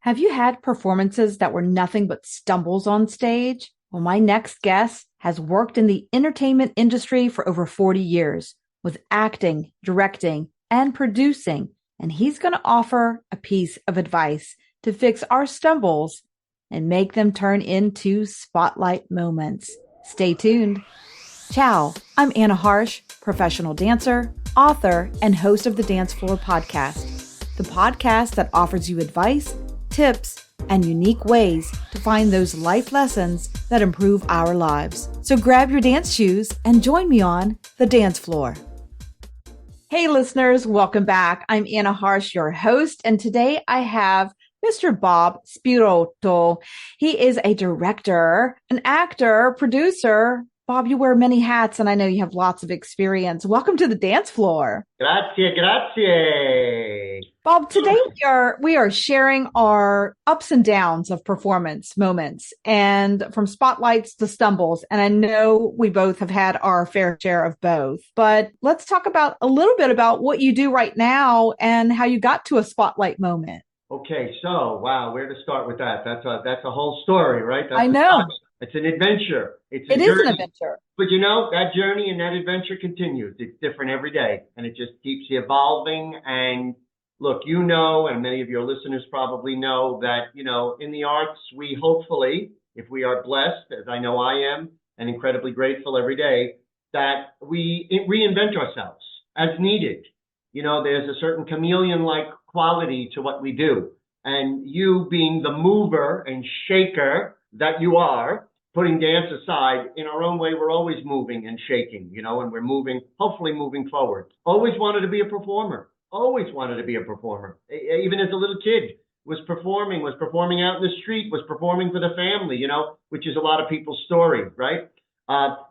Have you had performances that were nothing but stumbles on stage? Well, my next guest has worked in the entertainment industry for over 40 years with acting, directing, and producing, and he's going to offer a piece of advice to fix our stumbles and make them turn into spotlight moments. Stay tuned. Ciao, I'm Anna Harsh, professional dancer, author, and host of the Dance Floor podcast, the podcast that offers you advice, tips, and unique ways to find those life lessons that improve our lives. So grab your dance shoes and join me on the dance floor. Hey listeners, welcome back. I'm Anna Harsh, your host, and today I have Mr. Bob Spiotto. He is a director, an actor, producer. Bob, you wear many hats, and I know you have lots of experience. Welcome to the dance floor. Grazie, grazie. Bob, today we are sharing our ups and downs of performance moments and from spotlights to stumbles. And I know we both have had our fair share of both, but let's talk about a little bit about what you do right now and how you got to a spotlight moment. Okay, so wow, where to start with that? That's a whole story, right? I know. It's an adventure. It is an adventure. But you know, that journey and that adventure continues. It's different every day, and it just keeps evolving. And look, you know, and many of your listeners probably know that, you know, in the arts, we hopefully, if we are blessed, as I know I am, and incredibly grateful every day, that we reinvent ourselves as needed. You know, there's a certain chameleon-like quality to what we do. And you being the mover and shaker that you are, putting dance aside, in our own way, we're always moving and shaking, you know, and we're moving, hopefully moving forward. Always wanted to be a performer. Always wanted to be a performer. Even as a little kid, was performing out in the street, was performing for the family, you know, which is a lot of people's story, right?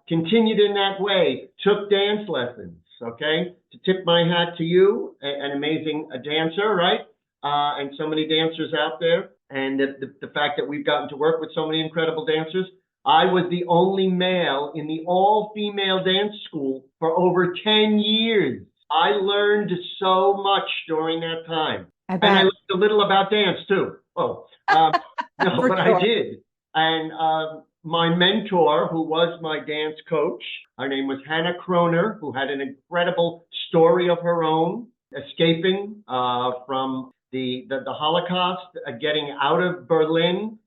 Continued in that way, took dance lessons, okay? To tip my hat to you, an amazing dancer, right? And so many dancers out there. And the fact that we've gotten to work with so many incredible dancers. I was the only male in the all-female dance school for over 10 years. I learned so much during that time. And I learned a little about dance, too. No, but sure. I did. And my mentor, who was my dance coach, her name was Hannah Kroner, who had an incredible story of her own, escaping from the Holocaust, getting out of Berlin.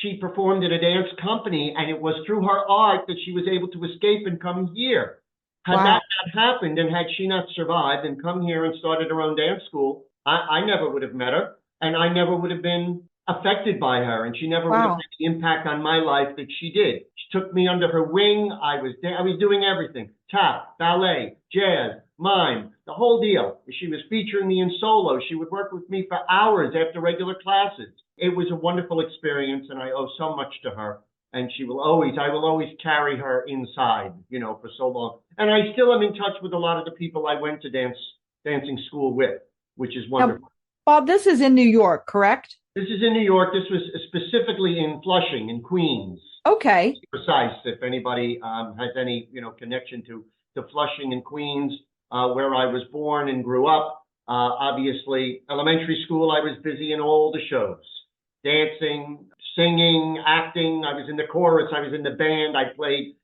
She performed in a dance company, and it was through her art that she was able to escape and come here. Had that not happened, and had she not survived and come here and started her own dance school, I never would have met her, and I never would have been affected by her, and she never would have had the impact on my life that she did. She took me under her wing. I was doing everything: tap, ballet, jazz, mime, the whole deal. She was featuring me in solo. She would work with me for hours after regular classes. It was a wonderful experience, and I owe so much to her. And I will always carry her inside, you know, for so long. And I still am in touch with a lot of the people I went to dancing school with, which is wonderful. Now, Bob, this is in New York, correct? This is in New York. This was specifically in Flushing, in Queens. Okay. Precise, if anybody has any, you know, connection to Flushing in Queens, where I was born and grew up. Obviously, elementary school, I was busy in all the shows, dancing, singing, acting. I was in the chorus. I was in the band. I played,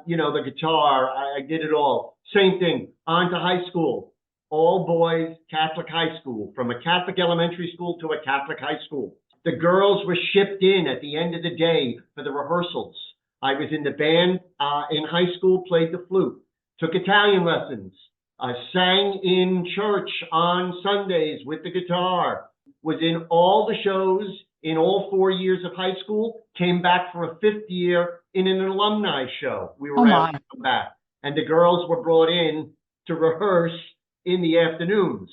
you know, the guitar. I did it all. Same thing. On to high school. All boys Catholic high school, from a Catholic elementary school to a Catholic high school. The girls were shipped in at the end of the day for the rehearsals. I was in the band in high school, played the flute, took Italian lessons, sang in church on Sundays with the guitar, was in all the shows in all 4 years of high school, came back for a fifth year in an alumni show. We were able to come back. And the girls were brought in to rehearse in the afternoons.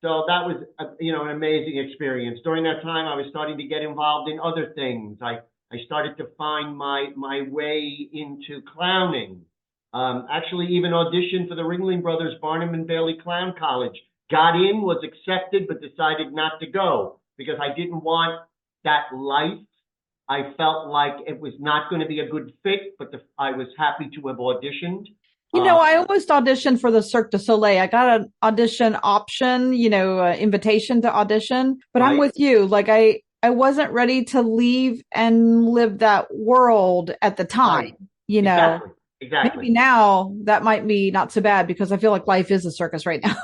So that was, you know, an amazing experience. During that time, I was starting to get involved in other things. I started to find my way into clowning. Actually even auditioned for the Ringling Brothers Barnum and Bailey Clown College. Got in, was accepted, but decided not to go because I didn't want that life. I felt like it was not going to be a good fit, but I was happy to have auditioned. I almost auditioned for the Cirque du Soleil. I got an audition option, invitation to audition, but I'm Right? with you. Like I wasn't ready to leave and live that world at the Right. time, you know. Exactly. Exactly. Maybe now that might be not so bad because I feel like life is a circus right now.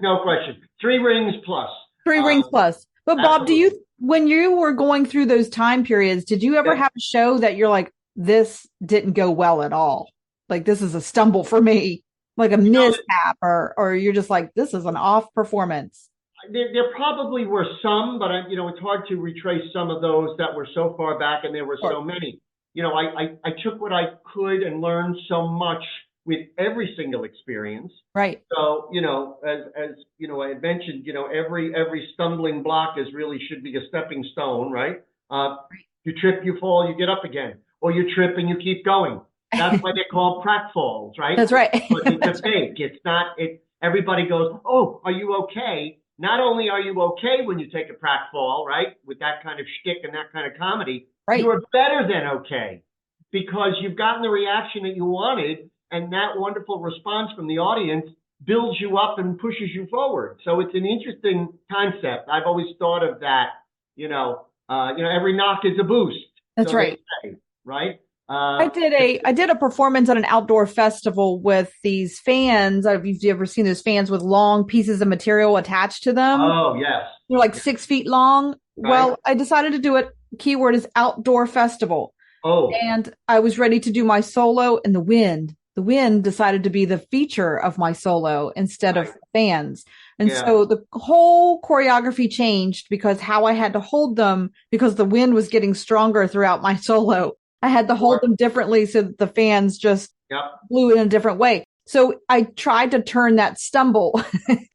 No question. Three rings plus. Three rings Um, plus. But Bob, absolutely. when you were going through those time periods, did you ever Yep. have a show that you're like, this didn't go well at all? Like this is a stumble for me, like a You know, mishap, or you're just like, this is an off performance. there probably were some, but it's hard to retrace some of those that were so far back, and there were Sure. so many. I took what I could and learned so much with every single experience. Right. So, as I had mentioned, every stumbling block really should be a stepping stone, right? Uh, you trip, you fall, you get up again, or you trip and you keep going. That's why they're called pratfalls, right? That's right. But it's a That's right. fake. It's not. Everybody goes, "Oh, are you okay?" Not only are you okay when you take a pratfall, right, with that kind of shtick and that kind of comedy, Right. you're better than okay because you've gotten the reaction that you wanted, and that wonderful response from the audience builds you up and pushes you forward. So it's an interesting concept. I've always thought of that. Every knock is a boost, That's so they right. say, right? I Uh, did a performance at an outdoor festival with these fans. Have you ever seen those fans with long pieces of material attached to them? oh yes, They're like yes, 6 feet long. right. Well, I decided to do it. Keyword is outdoor festival. Oh, And I was ready to do my solo and the wind decided to be the feature of my solo instead of right. fans. And Yeah, so the whole choreography changed because how I had to hold them because the wind was getting stronger throughout my solo. I had to hold sure. them differently so that the fans just Yep, blew in a different way. So I tried to turn that stumble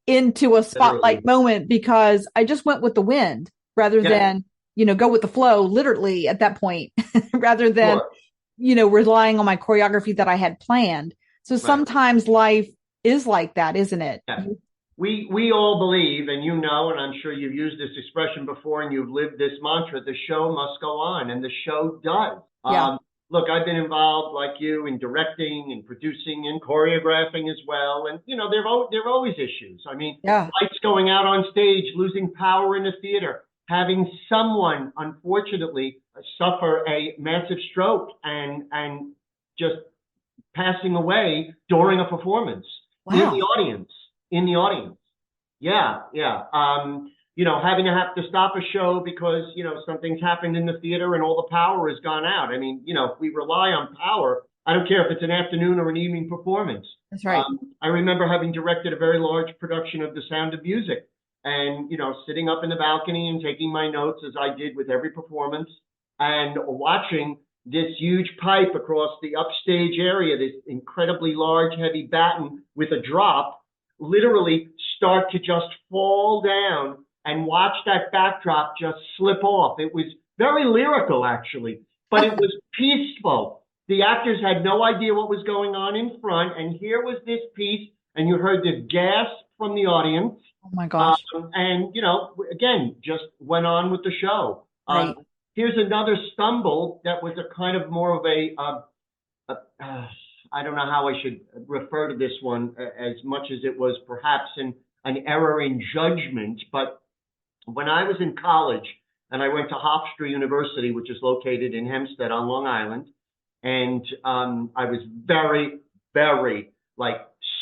into a spotlight literally. moment because I just went with the wind rather Yes, than, go with the flow literally at that point, rather than, sure. relying on my choreography that I had planned. So Right. sometimes life is like that, isn't it? Yes. We all believe, and and I'm sure you've used this expression before and you've lived this mantra, the show must go on, and the show does. Yeah. Look, I've been involved like you in directing and producing and choreographing as well. And, there are always issues. I mean, Yeah. lights going out on stage, losing power in the theater, having someone, unfortunately, suffer a massive stroke and just passing away during a performance in the Wow. audience, in the audience. Yeah, yeah. Having to have to stop a show because, something's happened in the theater and all the power has gone out. I mean, if we rely on power, I don't care if it's an afternoon or an evening performance. That's right. I remember having directed a very large production of The Sound of Music and, sitting up in the balcony and taking my notes as I did with every performance and watching this huge pipe across the upstage area, this incredibly large, heavy batten with a drop, literally start to just fall down and watch that backdrop just slip off. It was very lyrical, actually, but it was peaceful. The actors had no idea what was going on in front, and here was this piece, and you heard this gasp from the audience. Oh my gosh. And, again, just went on with the show. Right. Here's another stumble that was a kind of more of I don't know how I should refer to this one as much as it was perhaps an error in judgment. But when I was in college and I went to Hofstra University, which is located in Hempstead on Long Island, and I was very, very like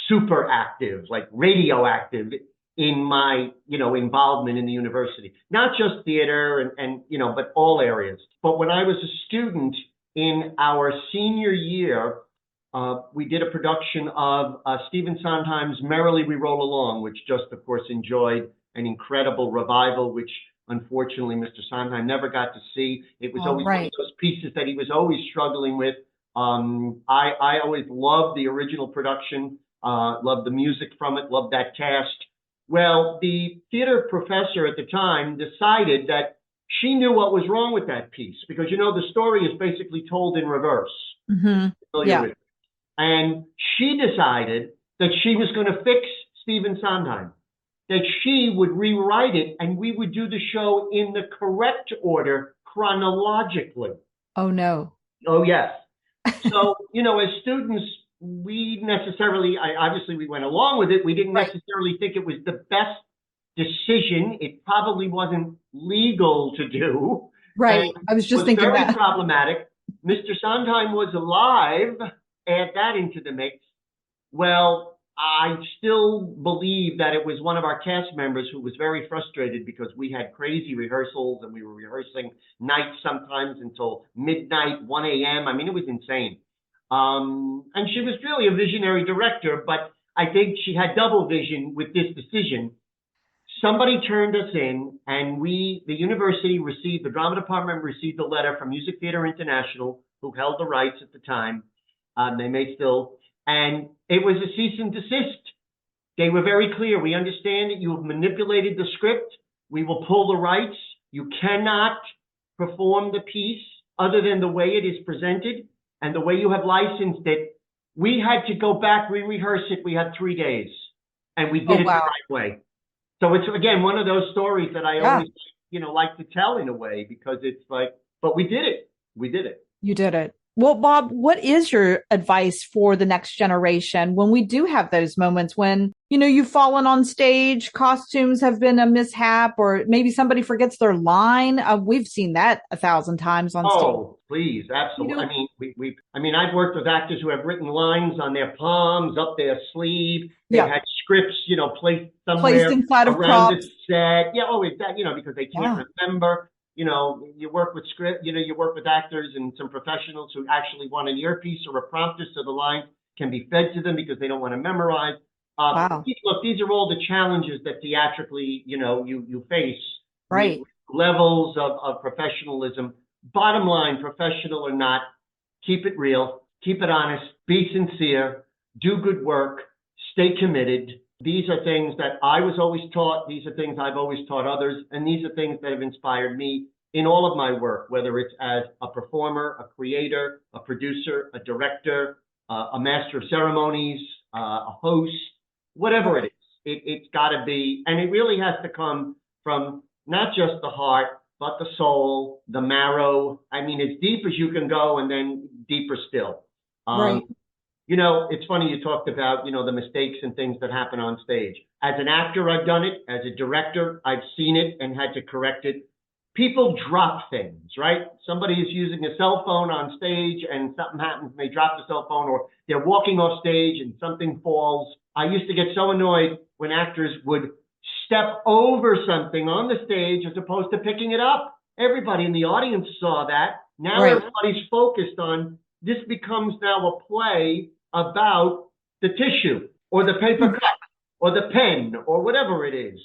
super active, like radioactive in my, involvement in the university, not just theater and but all areas. But when I was a student in our senior year, we did a production of Stephen Sondheim's Merrily We Roll Along, which just, of course, enjoyed an incredible revival, which unfortunately Mr. Sondheim never got to see. It was All always one of right. those pieces that he was always struggling with. I always loved the original production, loved the music from it, loved that cast. Well, the theater professor at the time decided that she knew what was wrong with that piece because, the story is basically told in reverse. Mm-hmm. Familiar Yeah. with it. And she decided that she was going to fix Stephen Sondheim, that she would rewrite it and we would do the show in the correct order chronologically. Oh no. Oh, yes. So, as students, we necessarily, obviously we went along with it. We didn't Right. necessarily think it was the best decision. It probably wasn't legal to do and Right. I was just was thinking very that. problematic. Mr. Sondheim was alive. Add that into the mix. Well, I still believe that it was one of our cast members who was very frustrated because we had crazy rehearsals and we were rehearsing nights sometimes until midnight, 1 a.m. I mean, it was insane. And she was really a visionary director, but I think she had double vision with this decision. Somebody turned us in, and the university received, the drama department received a letter from Music Theater International, who held the rights at the time. They may still, and it was a cease and desist. They were very clear. We understand that you have manipulated the script. We will pull the rights. You cannot perform the piece other than the way it is presented and the way you have licensed it. We had to go back, re-rehearse it. We had 3 days, and we Oh, did it the wow. right way. So it's, again, one of those stories that I Yeah, always, like to tell in a way, because it's like, but we did it. We did it. you did it. Well, Bob, what is your advice for the next generation when we do have those moments when, you've fallen on stage, costumes have been a mishap, or maybe somebody forgets their line? We've seen that 1,000 times on stage. Oh, please, You absolutely. I know, mean, I've worked with actors who have written lines on their palms, up their sleeve. They've yeah, had scripts, placed placed somewhere inside of around the props. set. Yeah, always that, because they can't Yeah, remember. You work with script, you work with actors and some professionals who actually want an earpiece or a prompter so the lines can be fed to them because they don't want to memorize. wow, Look, these are all the challenges that theatrically, you face with right. levels of professionalism. Bottom line, professional or not, keep it real, keep it honest, be sincere, do good work, stay committed. These are things that I was always taught. These are things I've always taught others. And these are things that have inspired me in all of my work, whether it's as a performer, a creator, a producer, a director, a master of ceremonies, a host, whatever it is. It's got to be, and it really has to come from not just the heart, but the soul, the marrow. I mean, as deep as you can go and then deeper still. Right. It's funny you talked about, the mistakes and things that happen on stage. As an actor, I've done it. As a director, I've seen it and had to correct it. People drop things, right? Somebody is using a cell phone on stage and something happens and they drop the cell phone, or they're walking off stage and something falls. I used to get so annoyed when actors would step over something on the stage as opposed to picking it up. Everybody in the audience saw that. Now Right. everybody's focused on this, becomes now a play about the tissue or the paper cup or the pen or whatever it is.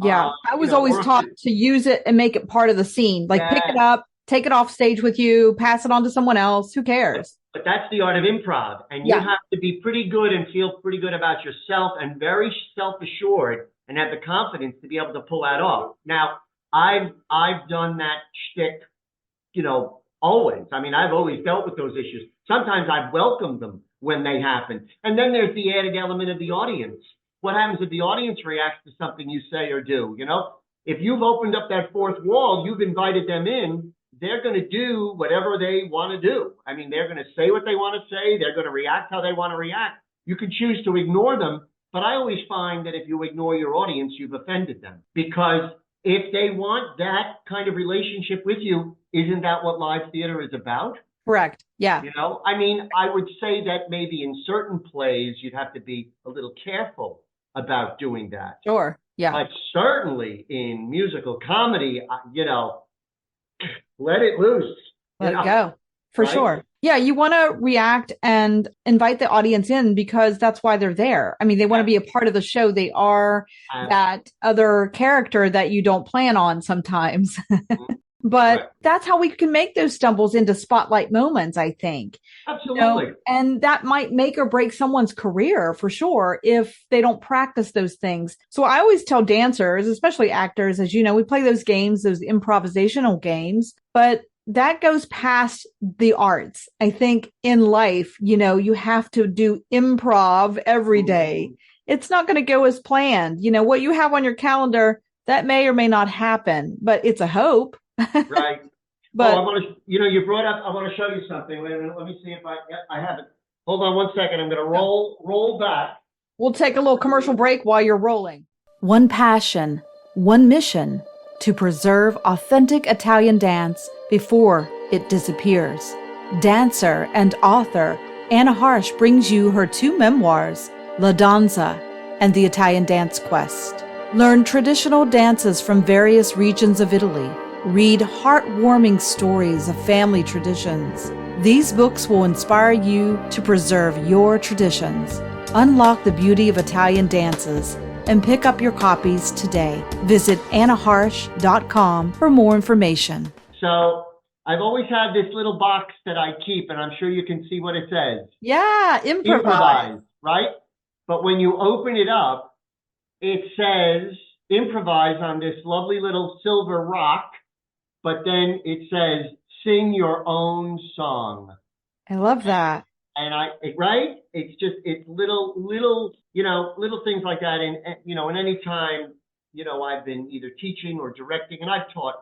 Yeah, I was always Or taught to use it and make it part of the scene. Like pick it yeah, up, take it off stage with you, pass it on to someone else. Who cares? but that's the art of improv. And you Yeah, have to be pretty good and feel pretty good about yourself and very self-assured and have the confidence to be able to pull that off. Now, I've done that shtick, always. I mean, I've always dealt with those issues. Sometimes I've welcomed them when they happen. And then there's the added element of the audience. What happens if the audience reacts to something you say or do? If you've opened up that fourth wall, you've invited them in, they're going to do whatever they want to do. I mean, they're going to say what they want to say. They're going to react how they want to react. You can choose to ignore them. But I always find that if you ignore your audience, you've offended them. Because if they want that kind of relationship with you, isn't that what live theater is about? correct. Yeah, I mean, I would say that maybe in certain plays, you'd have to be a little careful about doing that. sure. Yeah, But certainly in musical comedy, let it loose, let it go for right? sure. Yeah, you want to react and invite the audience in because that's why they're there. I mean, they want to be a part of the show. They are that other character that you don't plan on sometimes. But Right. that's how we can make those stumbles into spotlight moments, I think. Absolutely. And that might make or break someone's career for sure if they don't practice those things. So I always tell dancers, especially actors, as you know, we play those games, those improvisational games, but that goes past the arts. I think in life, you have to do improv every day. It's not going to go as planned. What you have on your calendar, that may or may not happen, but it's a hope. Right. But I want to, you brought up, I want to show you something. Wait a minute. Let me see if I have it. Hold on one second. I'm going to roll back. We'll take a little commercial break while you're rolling. One passion, one mission: to preserve authentic Italian dance before it disappears. Dancer and author Anna Harsh brings you her 2 memoirs, La Danza and The Italian Dance Quest. Learn traditional dances from various regions of Italy. Read heartwarming stories of family traditions. These books will inspire you to preserve your traditions. Unlock the beauty of Italian dances and pick up your copies today. Visit annaharsh.com for more information. So I've always had this little box that I keep, and I'm sure you can see what it says. Yeah, improvise. Right? But when you open it up, it says improvise on this lovely little silver rock, but then it says sing your own song. I love that. And right? It's little, little things like that. And any time, I've been either teaching or directing, and I've taught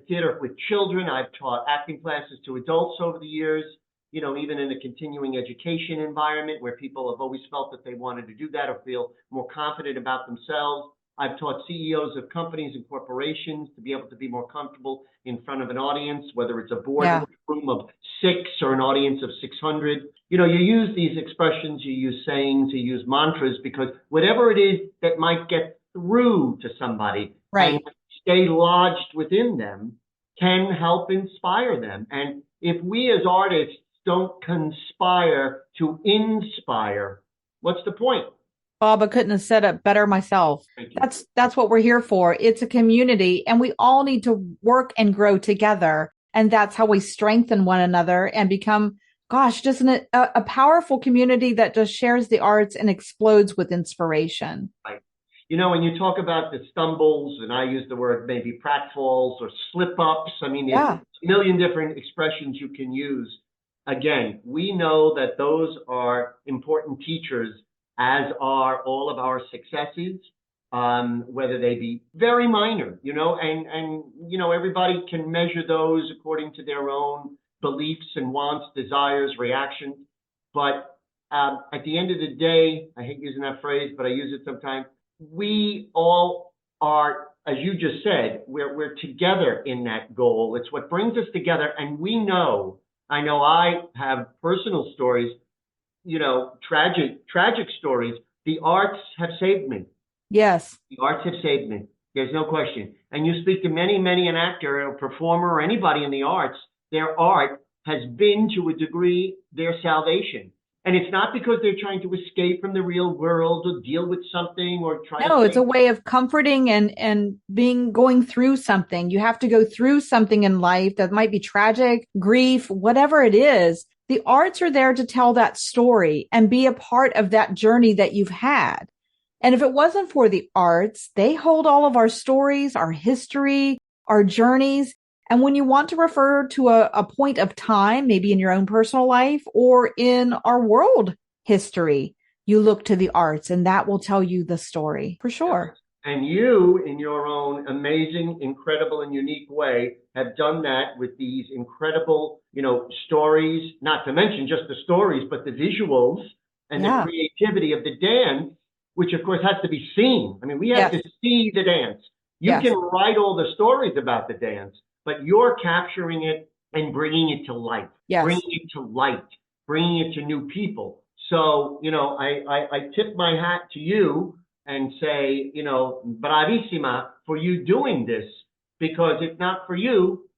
theater with children. I've taught acting classes to adults over the years, even in a continuing education environment where people have always felt that they wanted to do that or feel more confident about themselves. I've taught CEOs of companies and corporations to be able to be more comfortable in front of an audience, whether it's a boardroom of 6 or an audience of 600. You use these expressions, you use sayings, you use mantras, because whatever it is that might get through to somebody and stay lodged within them can help inspire them. And if we as artists don't conspire to inspire, what's the point? Bob, I couldn't have said it better myself. That's what we're here for. It's a community, and we all need to work and grow together. And that's how we strengthen one another and become, gosh, just a powerful community that just shares the arts and explodes with inspiration. Right. When you talk about the stumbles, and I use the word maybe pratfalls or slip-ups, I mean, there's a million different expressions you can use. Again, we know that those are important teachers, as are all of our successes, whether they be very minor, and everybody can measure those according to their own beliefs and wants, desires, reactions. But at the end of the day, I hate using that phrase, but I use it sometimes. We all are, as you just said, we're together in that goal. It's what brings us together, and I know I have personal stories, tragic stories. The arts have saved me. Yes. The arts have saved me. There's no question. And you speak to many an actor or performer or anybody in the arts, their art has been, to a degree, their salvation. And it's not because they're trying to escape from the real world or deal with something or try to... No, it's a way of comforting and going through something. You have to go through something in life that might be tragic, grief, whatever it is. The arts are there to tell that story and be a part of that journey that you've had. And if it wasn't for the arts, they hold all of our stories, our history, our journeys. And when you want to refer to a point of time, maybe in your own personal life or in our world history, you look to the arts, and that will tell you the story for sure. And you, in your own amazing, incredible, and unique way, have done that with these incredible, stories, not to mention just the stories, but the visuals and the creativity of the dance, which of course has to be seen. I mean, we have to see the dance. You can write all the stories about the dance, but you're capturing it and bringing it to life, bringing it to light, bringing it to new people. So, I tip my hat to you and say, bravissima for you doing this, because if not for you,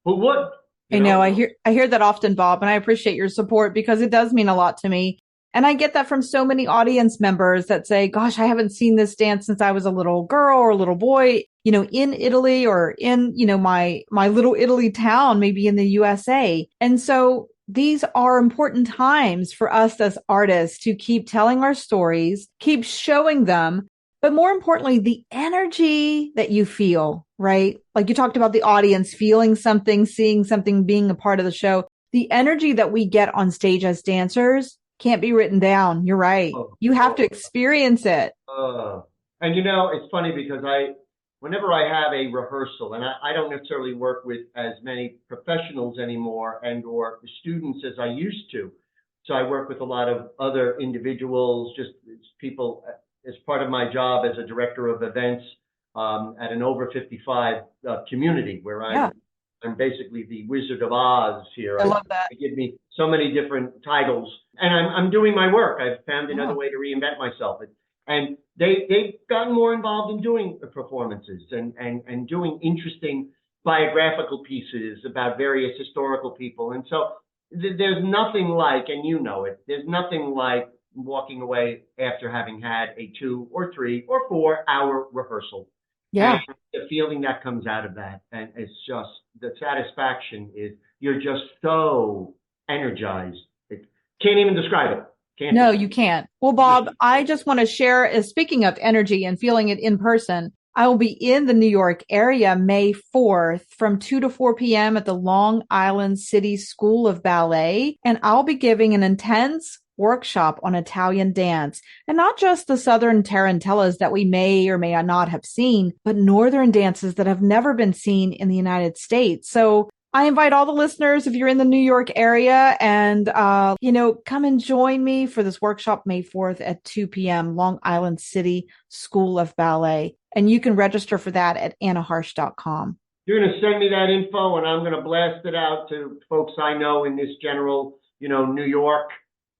who would? I hear that often, Bob, and I appreciate your support because it does mean a lot to me. And I get that from so many audience members that say, gosh, I haven't seen this dance since I was a little girl or a little boy, in Italy or in, my little Italy town, maybe in the USA. And so these are important times for us as artists to keep telling our stories, keep showing them, but more importantly, the energy that you feel, right? Like you talked about the audience feeling something, seeing something, being a part of the show. The energy that we get on stage as dancers can't be written down. You're right. You have to experience it. And it's funny because whenever I have a rehearsal, and I don't necessarily work with as many professionals anymore and or students as I used to. So I work with a lot of other individuals, just people as part of my job as a director of events at an over 55 community where Yeah, I'm basically the Wizard of Oz here. I love that. They give me so many different titles, and I'm doing my work. I've found another Yeah. way to reinvent myself, and they've gotten more involved in doing performances and doing interesting biographical pieces about various historical people. And so there's nothing like, and you know it, there's nothing like walking away after having had a 2 or 3 or 4 hour rehearsal. And Yeah. the feeling that comes out of that, and it's just the satisfaction is you're just so energized. It can't even describe it. Can't No, describe you can't. Well, Bob, I just want to share, speaking of energy and feeling it in person, I will be in the New York area May 4th from 2 to 4 p.m. at the Long Island City School of Ballet. And I'll be giving an intense workshop on Italian dance, and not just the Southern tarantellas that we may or may not have seen, but Northern dances that have never been seen in the United States. So I invite all the listeners, if you're in the New York area, and, come and join me for this workshop May 4th at 2 p.m., Long Island City School of Ballet. And you can register for that at annaharsh.com. You're going to send me that info, and I'm going to blast it out to folks I know in this general, New York,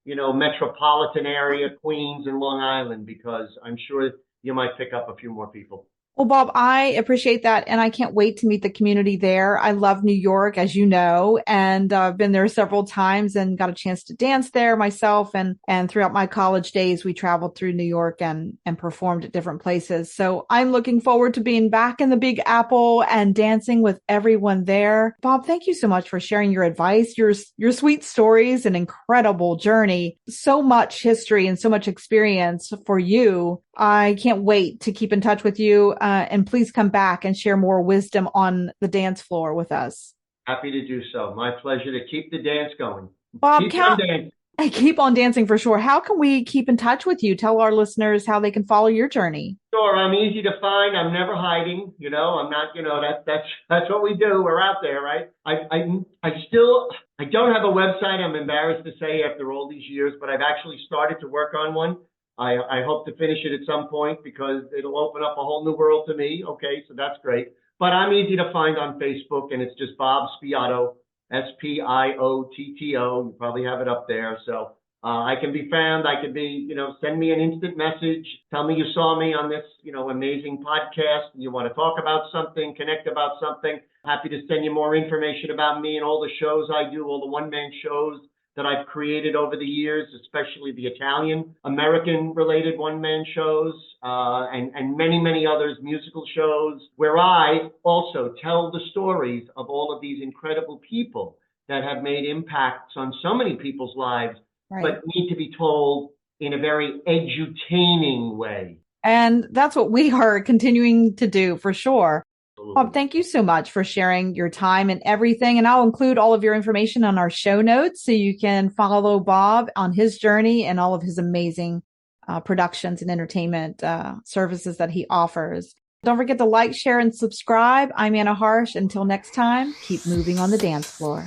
metropolitan area, Queens and Long Island, because I'm sure you might pick up a few more people. Well, Bob, I appreciate that. And I can't wait to meet the community there. I love New York, as you know, and I've been there several times and got a chance to dance there myself. And throughout my college days, we traveled through New York and performed at different places. So I'm looking forward to being back in the Big Apple and dancing with everyone there. Bob, thank you so much for sharing your advice, your sweet stories, and incredible journey. So much history and so much experience for you. I can't wait to keep in touch with you. And please come back and share more wisdom on the dance floor with us. Happy to do so. My pleasure to keep the dance going. Bob, I keep on dancing for sure. How can we keep in touch with you? Tell our listeners how they can follow your journey. Sure, I'm easy to find. I'm never hiding. I'm not. That's what we do. We're out there, right? I don't have a website. I'm embarrassed to say after all these years, but I've actually started to work on one. I hope to finish it at some point because it'll open up a whole new world to me. Okay, so that's great. But I'm easy to find on Facebook, and it's just Bob Spiotto, Spiotto. You probably have it up there. So I can be found. I can be, send me an instant message. Tell me you saw me on this, amazing podcast. You want to talk about something, connect about something. Happy to send you more information about me and all the shows I do, all the one-man shows that I've created over the years, especially the Italian American related one-man shows, and many, many others, musical shows, where I also tell the stories of all of these incredible people that have made impacts on so many people's lives, right, but need to be told in a very edutaining way. And that's what we are continuing to do for sure. Bob, thank you so much for sharing your time and everything. And I'll include all of your information on our show notes so you can follow Bob on his journey and all of his amazing productions and entertainment services that he offers. Don't forget to like, share, and subscribe. I'm Anna Harsh. Until next time, keep moving on the dance floor.